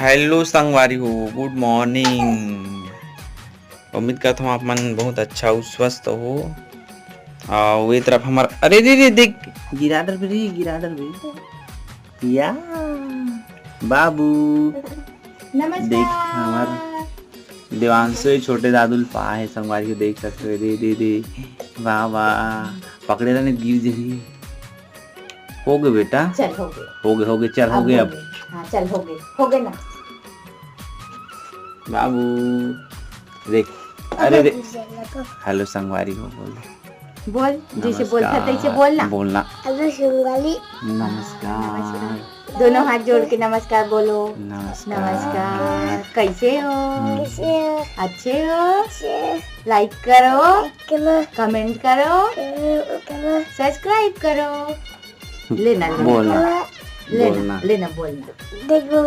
Hello संगवारी हो, good morning. उम्मीद करता हूँ आप मन बहुत अच्छा हो, स्वस्थ हो। और ये तरफ हमारा अरे रे रे देख गिराडर भी या बाबू देख हमार देवांशु छोटे दादुल पा है संगवारी को देख सकते हो। दे दे दे वाह वाह पकड़े रहने गिर जही। हो गए बेटा, चल हो गए चल हो गए अब। हाँ चल हो गए ना बाबू देख अरे रे हेलो संगवारी हो बोल जैसे बोलता तैसे बोलना बोलना। हेलो संगवारी नमस्कार। दोनों हाथ जोड़ के नमस्कार बोलो। नमस्कार। नमस्कार, कैसे हो? कैसे हो? अच्छे हो? लाइक करो, कमेंट करो, सब्सक्राइब करो। लेना बोलना लेना बोलना। देखो